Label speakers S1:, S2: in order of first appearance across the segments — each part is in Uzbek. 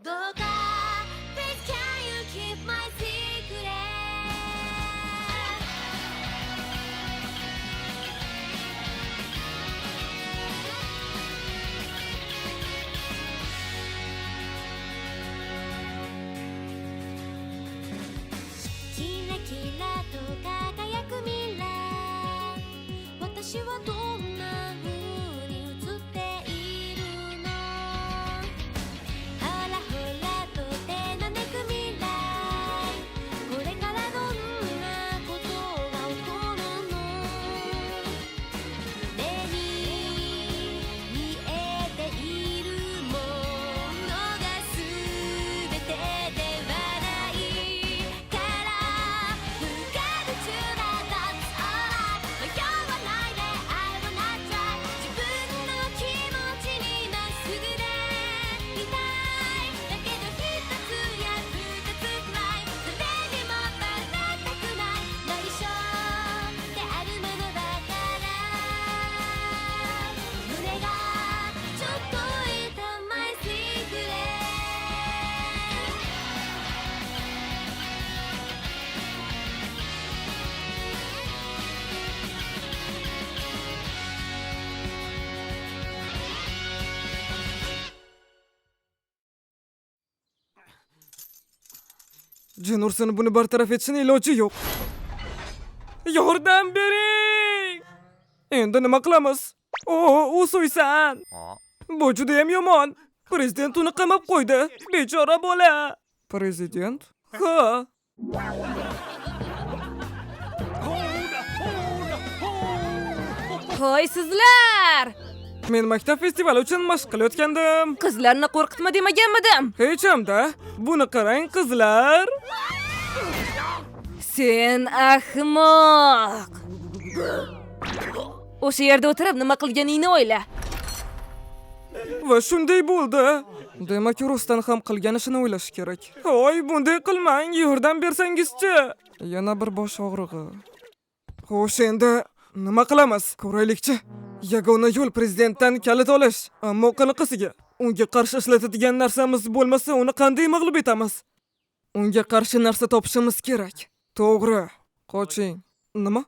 S1: Please can you keep my secret? キラキラと輝く未来私はどんな風に映っているのほらほらと手招く未来これからどんなことが起こるの目に見えているものが全てではないから不可能中だ That's alright 迷わないで I wanna try 自分の気持ちにまっすぐでいたいだけど一つや二つくらいそれにもバレたくない内緒であるものだから胸がちょっと痛い My secret
S2: Cenursan'ın bunu bartaraf etsin ilacı yok. Yordam bering! Endi nima qilamiz? O so'ysan. Bu judayam yomon. Prezident uni qamab qo'ydi. Bechora bola. Prezident? Ha.
S3: Hoy sizlar!
S2: Men maktab festivali uchun mashq qilayotgandim.
S3: Qizlarni qo'rqitma demaganmidim.
S2: Hech hamda. Buni qarang qizlar.
S3: Sen ahmoq. O'sha yerda o'tirib nima qilganingni o'yla.
S2: Va shunday bo'ldi. Demak, Rustan ham qilgan ishini o'ylash kerak. Hoy, bunday qilmang, yordam bersangizchi. Yana bir bosh og'rig'i. Xo'sh, endi nima qilamiz? Ko'raylikchi. Yagona yo'l prezidentdan kalit olish. Ammo qanaqasiga? Unga qarshi ishlatadigan narsamiz bo'lmasa, uni qanday mag'lub etamiz? Unga qarshi narsa topishimiz kerak. To'g'ri. Qoching. Nima?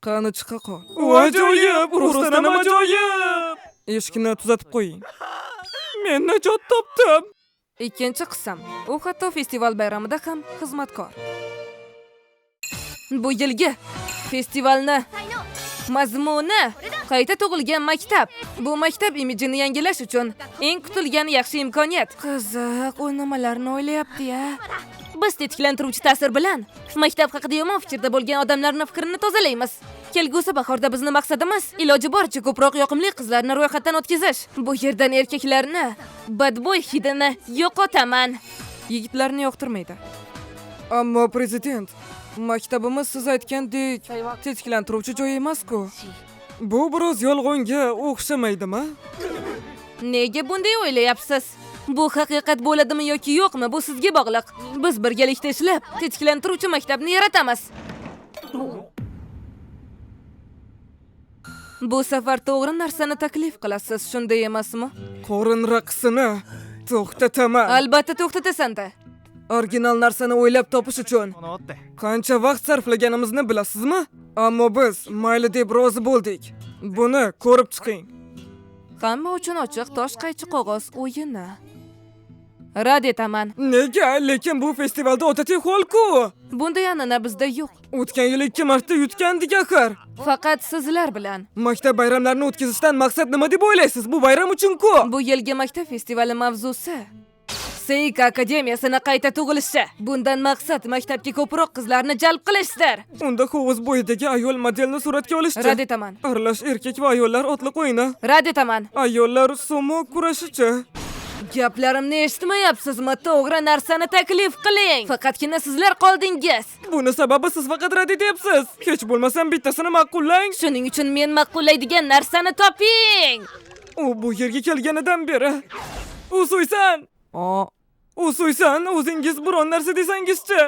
S2: Qani chiqa qol. Ajoyib, Rustam ajoyib. Eshikni tuzatib qo'ying. Men najot topdim.
S3: Ikkinchi qism. U hatto festival bayramida ham xizmatkor. Bu yilgi festivalni mazmuni qayta tug'ilgan maktab. Bu maktab imijini yangilash uchun eng kutilgan yaxshi imkoniyat. Qiziq, u nimalarni o'ylayapti-ya? Biz tetiklantiruvchi ta'sir bilan maktab haqida yomon fikrda bo'lgan odamlarning fikrini tozalaymiz. Kelgusi bahorda bizning maqsadimiz iloji boricha ko'proq yoqimli qizlarni ro'yxatdan o'tkazish. Bu yerdan erkaklarni badbo'y hidini yo'qotaman. Yigitlarni yoqtirmaydi.
S2: Ammo prezident, maktabimiz siz aytgandek tetiklantiruvchi joy emas-ku. Bu biroz yolg'onga o'xshamaydimi?
S3: Nega bunday o'ylayapsiz? Bu haqiqat bo'ladimi yoki yo'qmi, bu sizga bog'liq. Biz birgalikda ishlab, tetiklantiruvchi maktabni yaratamiz. Bu safar to'g'ri narsani taklif qilasiz, shunday emasmi?
S2: Qorin raqsini to'xtataman.
S3: Albatta to'xtatasan-da.
S2: Original narsani o'ylab topish uchun qancha vaqt sarflaganimizni bilasizmi? Ammo biz mayli deb rozi bo'ldik. Buni ko'rib chiqing.
S3: Hamma uchun ochiq tosh qaychi qog'oz o'yini. Rad etaman.
S2: Nega? Lekin bu festivalda odatli hol-ku.
S3: Bunday an'ana bizda yo'q.
S2: O'tgan yil 2 marta yutgandik axir.
S3: Faqat sizlar bilan.
S2: Maktab bayramlarini o'tkazishdan maqsad nima deb o'ylaysiz? Bu bayram uchun-ku.
S3: Bu yilgi maktab festivali mavzusi Seik akademiyasini qayta tug'ilishi. Bundan maqsad maktabga ko'proq qizlarni jalb qilishdir.
S2: Unda hovuz bo'yidagi ayol modelni suratga olishchi.
S3: Rad etaman.
S2: Aralash erkak va ayollar otliq o'yini.
S3: Rad etaman.
S2: Ayollar sumo kurashichi.
S3: Gaplarimni eshitmayapsizmi? To'g'ri narsani taklif qiling. Faqatgina sizlar qoldingiz.
S2: Buni sababi siz faqat rad etyapsiz. Hech bo'lmasam bittasini ma'qullang.
S3: Shuning uchun men ma'qullaydigan narsani toping.
S2: U bu yerga kelganidan beri. U so'ysan. Usuysan, o'zingiz biron narsa desangizchi.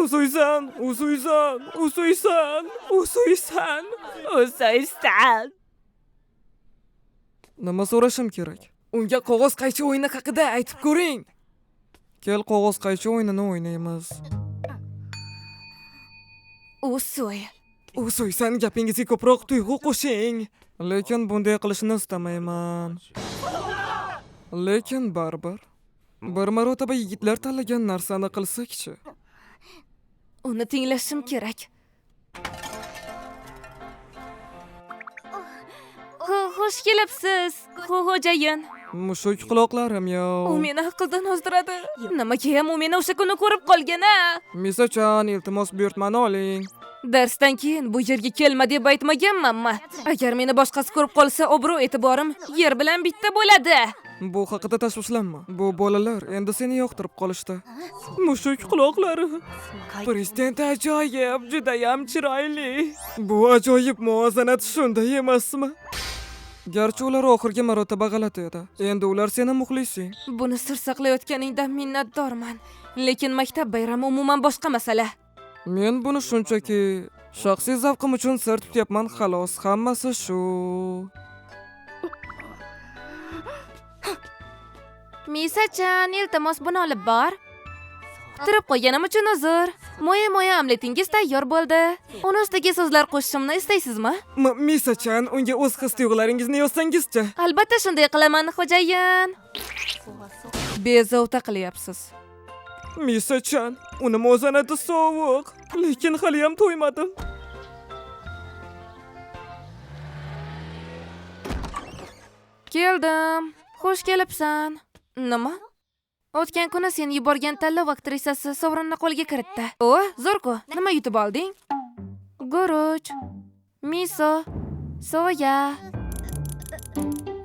S2: Usuysan, usuysan, usuysan, usuysan.
S3: Usaysan.
S2: Nima so'rashim kerak? Unga qog'oz qaychi o'yini haqida aytib ko'ring. Kel, qog'oz qaychi o'yinini o'ynaymiz.
S3: Usuy.
S2: Usuysan, gapingizga ko'proq tuyg'u qo'shing. Lekin bunday qilishni istamayman. Lekin baribir bir marotaba yigitlar tanlagan narsani qilsak-chi.
S3: Uni tinglashim kerak. Xush kelibsiz, xo'jayin.
S2: Mushuk quloqlarim
S3: U
S2: yo'q.
S3: meni haqqidan ozdiradi. Nimaga ham u meni o'sha kuni ko'rib qolgan-a?
S2: Misachan, iltimos buyurtmani oling.
S3: Darsdan keyin bu yerga kelma deb aytmaganmanmi? Agar meni boshqasi ko'rib qolsa, obro' e'tiborim yer bilan bitta bo'ladi.
S2: Bu haqida tashvishlanma. Bu bolalar endi seni yoqtirib qolishdi. Mushuk quloqlari. Prezident ajoyib, juda ham chiroyli. Bu ajoyib muvozanat shunday emasmi? Garchi ular oxirgi marotaba g'alati edi. Endi ular seni muxlising.
S3: Buni sir saqlayotganingdan minnatdorman. Lekin maktab bayrami umuman boshqa masala.
S2: Men buni shunchaki shaxsiy zavqim uchun sir tutyapman, xolos. Hammasi shu.
S3: Misachan, iltimos buni olib bor. Turib qo'yganim uchun uzr. Moya omletingiz tayyor bo'ldi. Uni ustiga so'zlar qo'shishimni istaysizmi?
S2: Misachan, unga o'z his-tuyg'ularingizni yozsangizchi.
S3: Albatta shunday qilaman, xo'jayin. Bezovta qilyapsiz.
S2: Misachan, uni muvozanati sovuq, lekin hali ham to'ymadim.
S3: Keldim. Xush kelibsan. Nima? O'tgan kuni sen yuborgan tanlov aktrisasi sovrinni qo'lga kiritdi. O, zo'r-ku. Nima yutib olding? Guruch, miso, soya,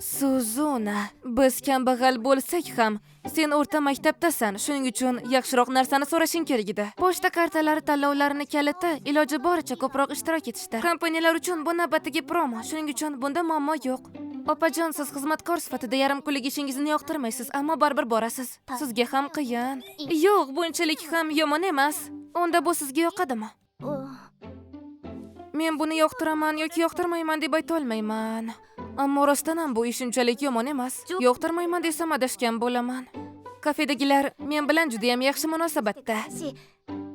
S3: Suzuna. Biz kambag'al bo'lsak ham, sen o'rta maktabdasan. Shuning uchun yaxshiroq narsani so'rashing kerak edi. Pochta kartalari tanlovlarini kaliti iloji boricha ko'proq ishtirok etishdi. Kompaniyalar uchun bu navbatdagi promo. Shuning uchun bunda muammo yo'q. Opajon, siz xizmatkor sifatida yarim kunlik ishingizni yoqtirmaysiz, ammo baribir borasiz. Sizga ham qiyin. Yo'q, bunchalik ham yomon emas. Unda bu sizga yoqadimi? Men buni yoqtiraman yoki yoqtirmayman deb ayta olmayman. Ammo rostdan ham bu ish unchalik yomon emas. Yoqtirmayman desam adashgan bo'laman. Kafedagilar men bilan juda ham yaxshi munosabatda.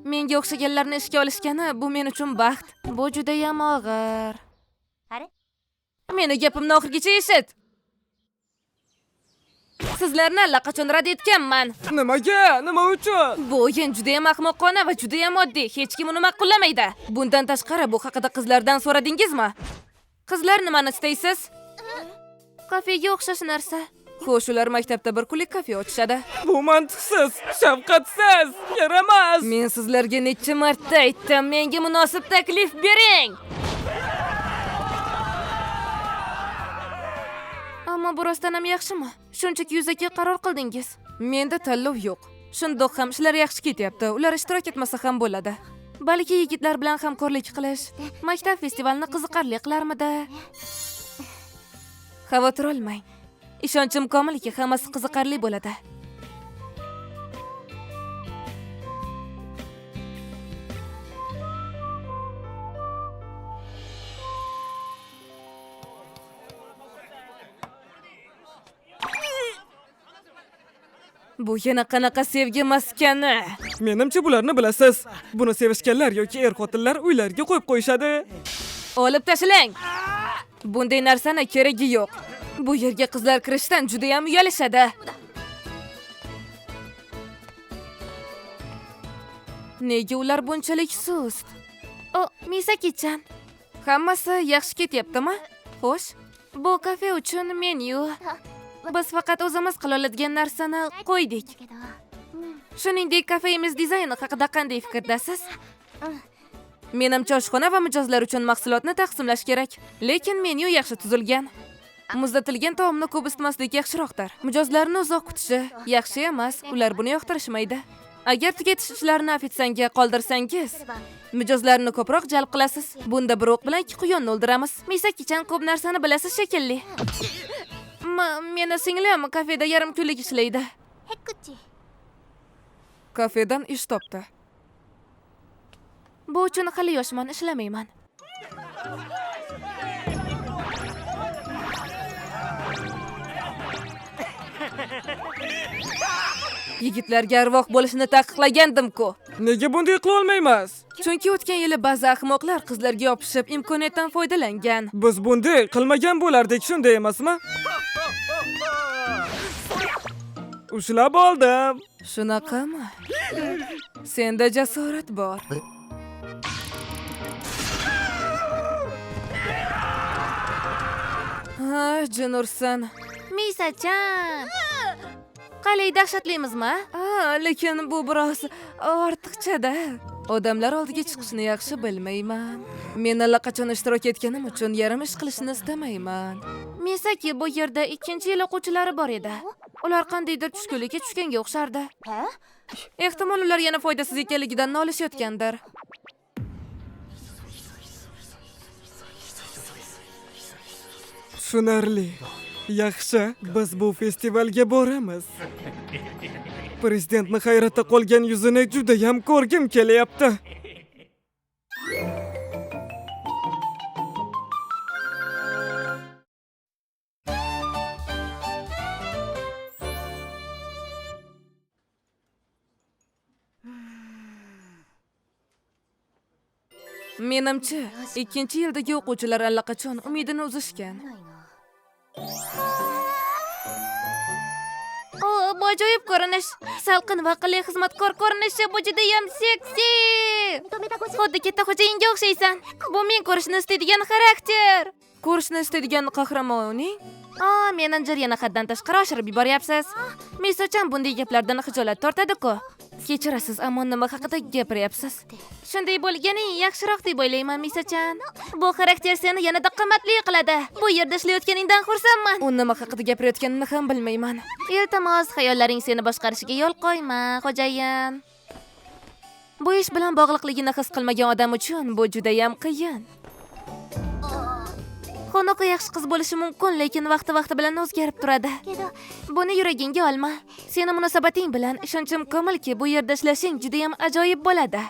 S3: Menga o'xshaganlarni ishga olishgani bu men uchun baxt. Bu juda ham og'ir. Meni gapimni oxirigacha eshit. Sizlarni allaqachon rad etganman.
S2: Nimaga? Nima uchun?
S3: Bu o'yin juda ham ahmoqona va juda ham oddiy. Hech kim uni ma'qullamaydi. Bundan tashqari bu haqida qizlardan so'radingizmi? Qizlar nimani istaysiz? Kafega o'xshash narsa. Xo'sh, ular maktabda bir kunlik kafe ochishadi.
S2: Bu mantiqsiz, shafqatsiz, yaramas.
S3: Men sizlarga necha marta aytdim, menga munosib taklif bering. Ammo bu rostdan ham yaxshimi? Shunchaki yuzaki qaror qildingiz. Menda tanlov yo'q. Shundoq ham ishlar yaxshi ketyapti. Ular ishtirok etmasa ham bo'ladi. Balki yigitlar bilan hamkorlik qilish maktab festivalini qiziqarli qilarmidi? Xavotir olmang. Ishonchim komilki hammasi qiziqarli bo'ladi. Bu yana qanaqa sevgi maskani?
S2: Menimcha bularni bilasiz. Buni sevishganlar yoki er-xotinlar uylariga qo'yib qo'yishadi.
S3: Olib tashlang. Bunday narsani keragi yo'q. Bu yerga qizlar kirishdan juda ham uyalishadi. Nega ular bunchalik sust? O, Misaki-chan. Hammasi yaxshi ketyaptimi? Xo'sh, bu kafe uchun menyu. Biz faqat o'zimiz qila oladigan narsani qo'ydik. Shuningdek, kafemiz dizayni haqida qanday fikrdasiz? Menimcha oshxona va mijozlar uchun mahsulotni taqsimlash kerak, lekin menyu yaxshi tuzilgan. Muzlatilgan taomni ko'p isitmaslik yaxshiroqdir. Mijozlarni uzoq kutishi yaxshi emas, ular buni yoqtirishmaydi. Agar tugatish ishlarini ofitsiantga qoldirsangiz, mijozlarni ko'proq jalb qilasiz. Bunda bir o'q bilan ikki quyonni o'ldiramiz. Misaki-chan ko'p narsani bilasiz shekilli. Meni singlim kafeda yarim kunlik ishlaydi. Kafedan ish topdi. Bu uchun hali yoshman, ishlamayman. Yigitlarga arvoh bo'lishni taqiqlagandim-ku.
S2: Nega bunday qila olmaymiz?
S3: Chunki o'tgan yili ba'zi ahmoqlar qizlarga yopishib, imkoniyatdan foydalangan.
S2: Biz bunday qilmagan bo'lardik, shunday emasmi? Ushlab oldim.
S3: Shunaqami? Senda jasorat bor. Ha, Jinursan.
S1: Misachan. Qalay dahshatlimizmi?
S3: Lekin bu biroz ortiqcha-da. Odamlar oldiga chiqishni yaxshi bilmayman. Men allaqachon ishtirok etganim uchun yarim ish qilishni istamayman.
S1: Misaki bu yerda 2-yil o'quvchilari bor edi.
S3: Ular qandaydir tushkunlikka tushganga o'xshardi. Ehtimol ular yana foydasiz ekanligidan nolishayotgandir.
S2: Tushunarli. Yaxshi, biz bu festivalga boramiz. Prezidentni hayratda qolgan yuzini juda ham ko'rgim kelyapti.
S3: Menimcha, 2-yildagi o'quvchilar allaqachon umidini uzishgan.
S1: Bu ajoyib ko'rinish. Salqin va aqlli xizmatkor ko'rinishi, bu juda ham seksi. Xuddi katta xo'jayinga o'xshaysan. Bu men ko'rishni istaydigan xarakter.
S3: Ko'rishni istaydigan qahramoning?
S1: Menejer yana haddan tashqari oshirib yuboryapsiz. Misochan bunday gaplardan xijolat tortadi-ku. Kechirasiz, ammo nima haqida gapiryapsiz? Shunday bo'lganing yaxshiroq deb o'ylayman, Misochan. Bu xarakter seni yanada qimmatli qiladi. Bu yerda ishlayotganingdan xursandman.
S3: U nima haqida gapirayotganini ham bilmayman.
S1: Iltimos, xayollaring seni boshqarishiga yo'l qo'yma, xo'jayin. Bu ish bilan bog'liqligini his qilmagan odam uchun bu juda ham qiyin. Xunuqi yaxshi qiz bo'lishi mumkin, lekin vaqti bilan o'zgarib turadi. Buni yuragingga olma. Seni munosabating bilan ishonchim komilki, bu yerda ishlashing juda ham ajoyib bo'ladi.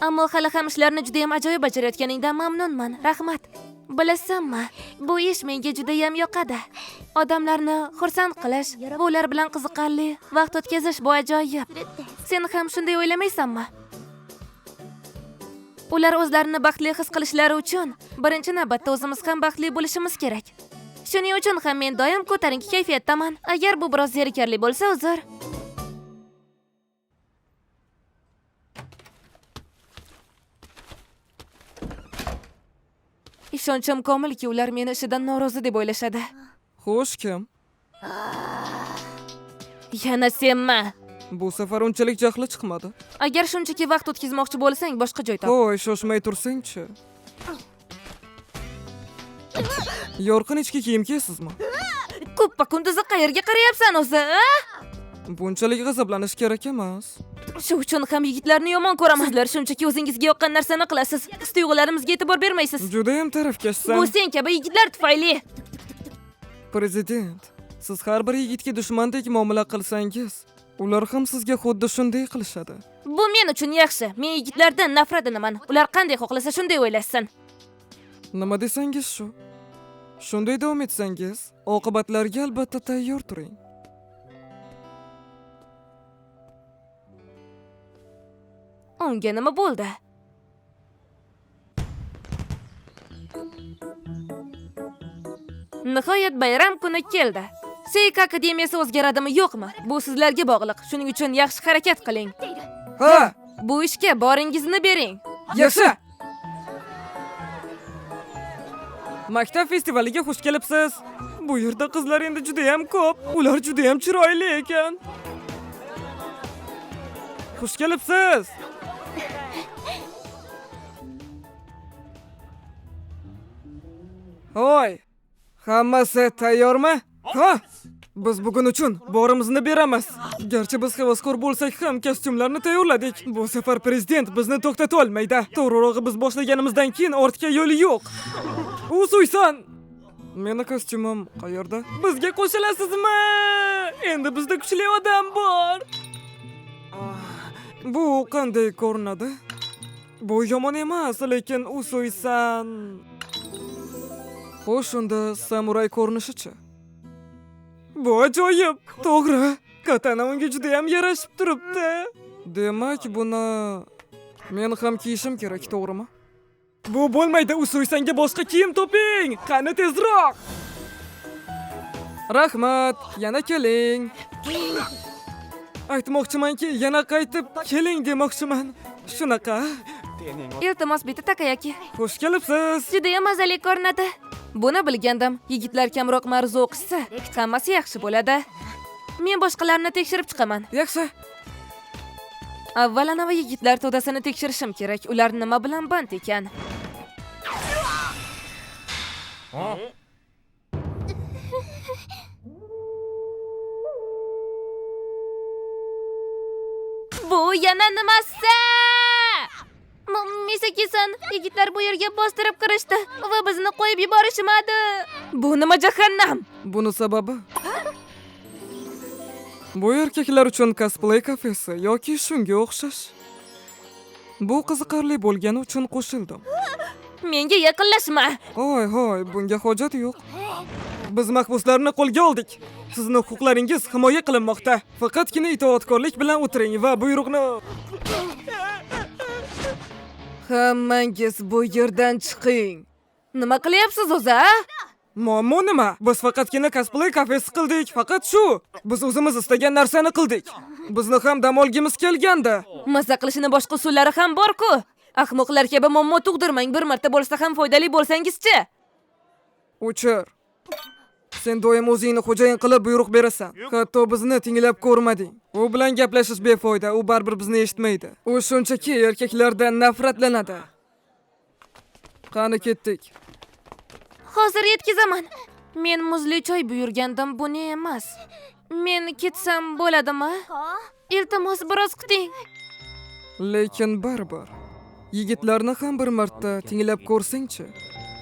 S1: Ammo hali ham ishlarni juda ham ajoyib bajarayotganingdan mamnunman. Rahmat. Bilasanmi, bu ish menga juda ham yoqadi. Odamlarni xursand qilish, ular bilan qiziqarli vaqt o'tkazish bu ajoyib. Sen ham shunday o'ylamaysanmi? Ular o'zlarini baxtli his qilishlari uchun birinchi navbatda o'zimiz ham baxtli bo'lishimiz kerak. Shuning uchun ham men doim ko'tarinki kayfiyatdaman. Agar bu biroz zerikarli bo'lsa, uzr.
S3: Ishonchim komilki, ular meni ishidan norozi deb o'ylashadi.
S2: Xo'sh, kim?
S1: Yana senmi?
S2: Bu safar unchalik jahli chiqmadi.
S3: Agar shunchaki vaqt o'tkazmoqchi bo'lsang, boshqa joy top.
S2: Qo'y, shoshmay tursang-chi. Yorqin ichki kiyim kiysizmi?
S3: Ko'ppa kunduzi qayerga qarayapsan o'zi?
S2: Bunchalik g'azablanish kerak emas.
S3: Shu uchun ham yigitlarni yomon ko'raman. Sizlar shunchaki o'zingizga yoqqan narsani qilasiz. His-tuyg'ularimizga e'tibor bermaysiz.
S2: Juda ham tarafkashsan.
S3: Bu sen kabi yigitlar tufayli.
S2: Prezident, siz har bir yigitga dushmandek muomala qilsangiz, ular ham sizga xuddi shunday qilishadi.
S3: Bu men uchun yaxshi. Men yigitlardan nafratdaman. Ular qanday xohlasa shunday o'ylashsin.
S2: Nima desangiz shu. Shunday davom etsangiz, oqibatlarga albatta tayyor turing.
S3: Unga nima bo'ldi? Nihoyat bayram kuni keldi. Seika akademiyasi o'zgaradimi, yo'qmi? Bu sizlarga bog'liq. Shuning uchun yaxshi harakat qiling.
S2: Ha!
S3: Bu ishga boringizni bering.
S2: Yaxshi. Maktab festivaliga xush kelibsiz. Bu yerda qizlar endi juda ham ko'p. Ular juda ham chiroyli ekan. Xush kelibsiz. Hoy, hammasi tayyormi? Ha? Biz bugun uchun borimizni beramiz. Garchi biz havaskor bo'lsak ham kostyumlarni tayyorladik. Bu safar prezident bizni to'xtata olmaydi. To'g'rirog'i biz boshlaganimizdan keyin ortga yo'l yo'q. U suysan. Meni kostyumim qayerda? Bizga qo'shilasizmi? Endi bizda kuchli odam bor. Bu qanday ko'rinadi? Bu yomon emas, lekin u so'ysan. Xo'sh, unda samuray ko'rinishi-chi? Bu ajoyib. To'g'ri. Katana unga juda ham yarashib turibdi. Demak, buni men ham kiyishim kerak, to'g'rimi? Bu bo'lmaydi. U so'ysanga boshqa kiyim toping. Qani tezroq. Rahmat. Yana keling. Aytmoqchimanki, yana qaytib keling demoqchiman. Shunaqa.
S3: Iltimos, bitta takayaki.
S2: Xush kelibsiz.
S3: Juda ham mazali ko'rinadi. Buni bilgandim. Yigitlar kamroq ma'ruza o'qishsa, hammasi yaxshi bo'ladi. Men boshqalarni tekshirib chiqaman.
S2: Yaxshi.
S3: Avval anavi yigitlar to'dasini tekshirishim kerak. Ular nima bilan band ekan? Bu yana nimasi? Misakisan, yigitlar bu yerga bostirib kirishdi va bizni qo'yib yuborishmadi. Bu nima jahannam?
S2: Buni sababi bu erkaklar uchun cosplay kafesi yoki shunga o'xshash. Bu qiziqarli bo'lgani uchun qo'shildim.
S3: Menga yaqinlashma.
S2: Hoy, bunga hojat yo'q. Biz mahbuslarni qo'lga oldik. Sizning huquqlaringiz himoya qilinmoqda. Faqatgina itoatkorlik bilan o'tiring va buyruqni
S3: Hammangiz bu yerdan chiqing. Nima qilyapsiz o'zi, a?
S2: Muammo nima? Biz faqatgina cosplay kafesi qildik, faqat shu. Biz o'zimiz istagan narsani qildik. Bizni ham dam olgimiz kelgandi.
S3: Mazza qilishning boshqa usullari ham bor-ku. Ahmoqlar kabi muammo tug'dirmang, bir marta bo'lsa ham foydali bo'lsangiz-chi.
S2: O'chir. Sen doim o'zingni xo'jayin qilib buyruq berasan. Hatto bizni tinglab ko'rmading. U bilan gaplashish befoyda, u baribir bizni eshitmaydi. U shunchaki erkaklardan nafratlanadi. Qani ketdik.
S3: Hozir yetkizaman. Men muzli choy buyurgandim, buni emas. Men ketsam bo'ladimi? Iltimos, biroz kuting.
S2: Lekin baribir yigitlarni ham bir marta tinglab ko'rsang-chi.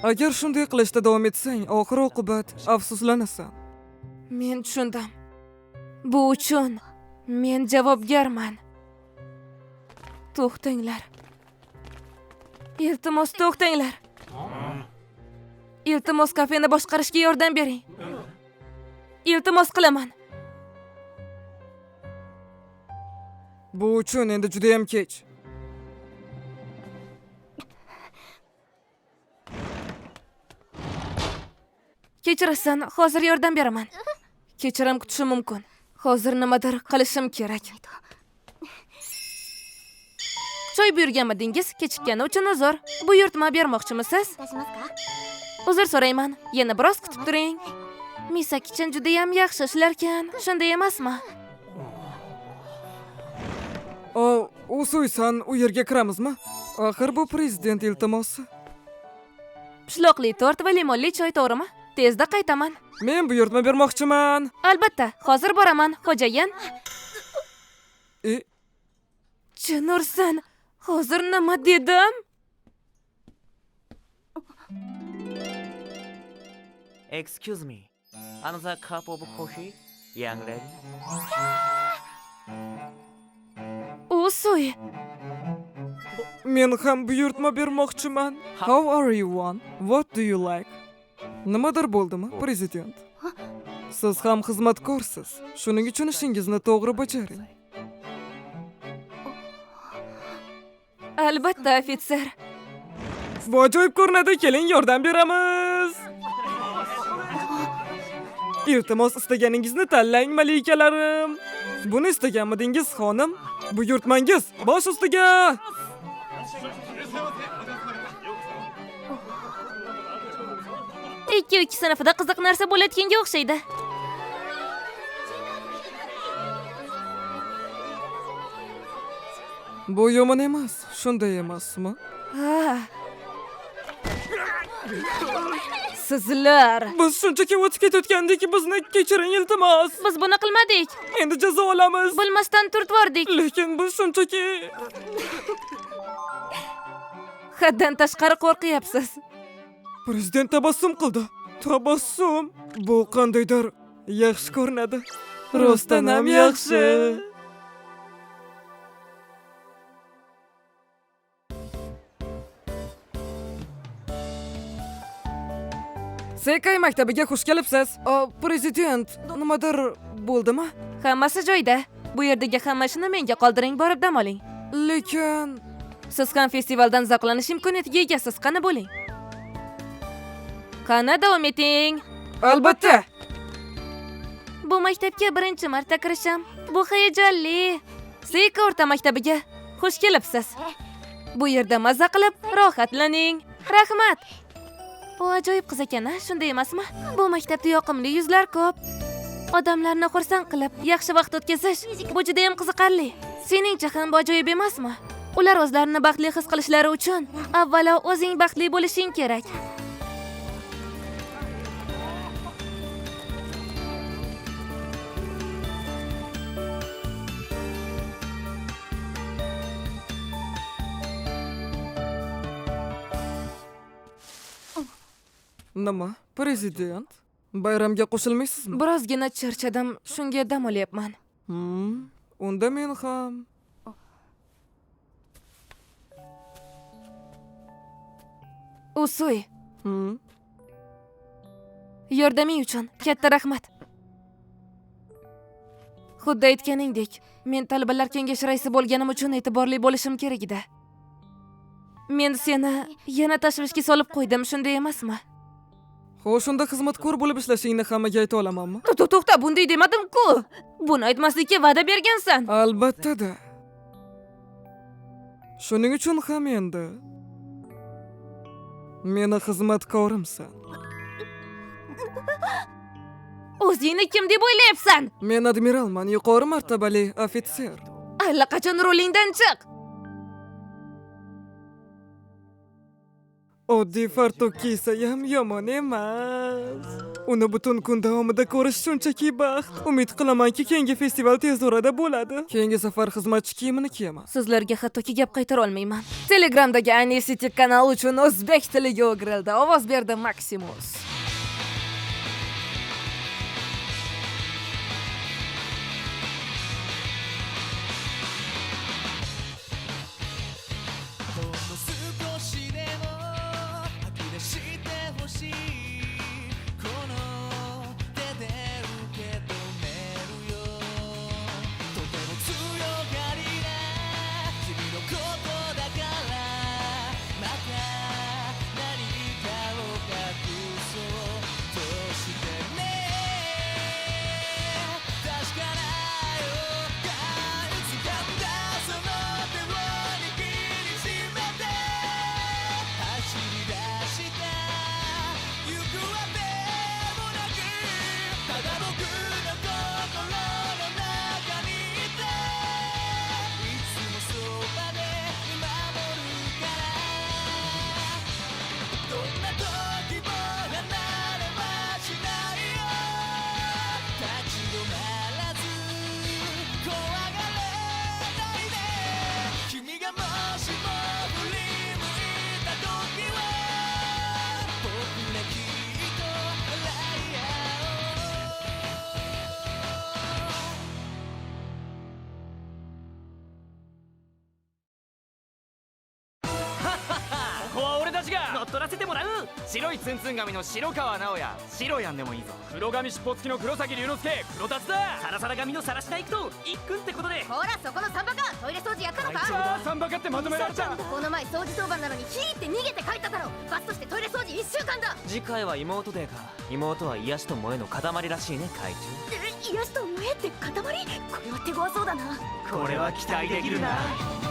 S2: Agar shunday qilishda davom etsang, oxir oqibat afsuslanasan.
S3: Men tushundim. Bu uchun men javobgarman. To'xtanglar. Iltimos, to'xtanglar. Iltimos, kafeni boshqarishga yordam bering. Iltimos qilaman.
S2: Bu uchun endi juda ham kech.
S3: Kechirasan, hozir yordam beraman. Kechirim kutishim mumkin. Hozir nimadir qilishim kerak. Choy buyurganmidingiz? Kechikkani uchun uzr. Buyurtma bermoqchimisiz? Uzr so'rayman. Yana biroz kutib turing. Misaki-chan juda ham yaxshi ishlarkan. Shunday emasmi?
S2: U so'ysan, u yerga kiramizmi? Axir bu prezident iltimosi.
S3: Pishloqli tort va limonli choy, to'g'rimi? Tezda qaytaman.
S2: Men buyurtma bermoqchiman.
S3: Albatta, hozir boraman, xo'jayin. Chin ursin. Hozir nima dedim?
S4: Excuse me. Another cup of coffee, young lady.
S3: Usoy.
S2: Men ham buyurtma bermoqchiman. How are you one? What do you like? Nimadir bo'ldimi, prezident? Siz ham xizmatkorsiz. Shuning uchun ishingizni to'g'ri bajaring.
S3: Albatta, ofitser.
S2: Bu ajoyib ko'rinadi, keling yordam beramiz. Iltimos, istaganingizni tanlang, malikalarim. Buni istaganmidingiz, xonim? Buyurtmangiz bosh ustiga.
S3: Ikki sinfida qiziq narsa bo'layotganga o'xshaydi.
S2: Bu yomon emas, shunday emasmi?
S3: Sizlar.
S2: Biz shunchaki o'tib ketayotgandik, bizni kechiring iltimos.
S3: Biz buni qilmadik.
S2: Endi jazo olamiz.
S3: Bilmasdan turtvordik.
S2: Lekin biz shunchaki
S3: Haddan tashqari qo'rqyapsiz.
S2: Prezident tabassum qildi. Tabassum. Bu qandaydir yaxshi ko'rinadi. Rostdan ham yaxshi. Seykay maktabiga xush kelibsiz. Prezident, nimadir bo'ldimi?
S3: Hammasi joyida. Bu yerdagi hamma ishni menga qoldiring, borib dam oling.
S2: Lekin
S3: Siz ham festivaldan zavqlanish imkoniyatiga egasiz. Qani bo'ling. Qani davom eting.
S2: albatta.
S3: Bu maktabga birinchi marta kirishim. Bu hayajonli. Seyka o'rta maktabiga xush kelibsiz. Bu yerda mazza qilib, rohatlaning. Rahmat. Bu ajoyib qiz ekan-a, shunday emasmi? Bu maktabda yoqimli yuzlar ko'p. Odamlarni xursand qilib, yaxshi vaqt o'tkazish bu juda ham qiziqarli. Seningcha ham bu ajoyib emasmi? Ular o'zlarini baxtli his qilishlari uchun avvalo o'zing baxtli bo'lishing kerak.
S2: Nima? Prezident? Bayramga qo'shilmaysizmi?
S3: Birozgina charchadim, shunga dam olyapman.
S2: Unda men ham.
S3: Usuy, yordaming uchun katta rahmat. Xuddi aytganingdek, men talabalar kengashi raisi bo'lganim uchun e'tiborli bo'lishim kerak edi. Men seni yana tashvishga solib qo'ydim, shunday emasmi?
S2: Xo'sh, unda xizmatkor bo'lib ishlashingni hammaga ayta olamanmi?
S3: To'xta, bunday demadim-ku. Buni aytmaslikka va'da bergansan.
S2: Albatta-da. Shuning uchun ham endi meni xizmatkorimsan.
S3: O'zingni kim deb o'ylayapsan?
S2: Men admiralman, yuqori martabali ofitser.
S3: Allaqachon rolingdan chiq.
S2: Oddiy fartok kiysa ham yomon emas. Uni butun kun davomida ko'rish shunchaki baxt. Umid qilamanki, keyingi festival tez orada bo'ladi. Keyingi safar xizmatchi kiyimini kiyaman.
S3: Sizlarga hattoki gap qaytara olmayman. Telegramdagi Anisity kanal uchun o'zbek tiliga o'girildi. Ovoz berdi Maximus.
S5: 白いツンツン髪の白川直哉、白やんでもいいぞ。黒髪尻尾付きの黒崎龍之介、黒達だ。サラサラ髪のさらしな行くと一君ってことで。
S1: ほらそこのサンバカトイレ掃除やったのか。
S5: サンバカってまとめられた。
S1: この前掃除当番なのにヒーって逃げて帰っただろ。罰としてトイレ掃除1週間だ。
S4: 次回は妹デーか。妹は癒しと萌えの塊らしいね、会長。
S1: 癒しと萌えって塊？これは手強そうだな。
S5: これは期待できるな。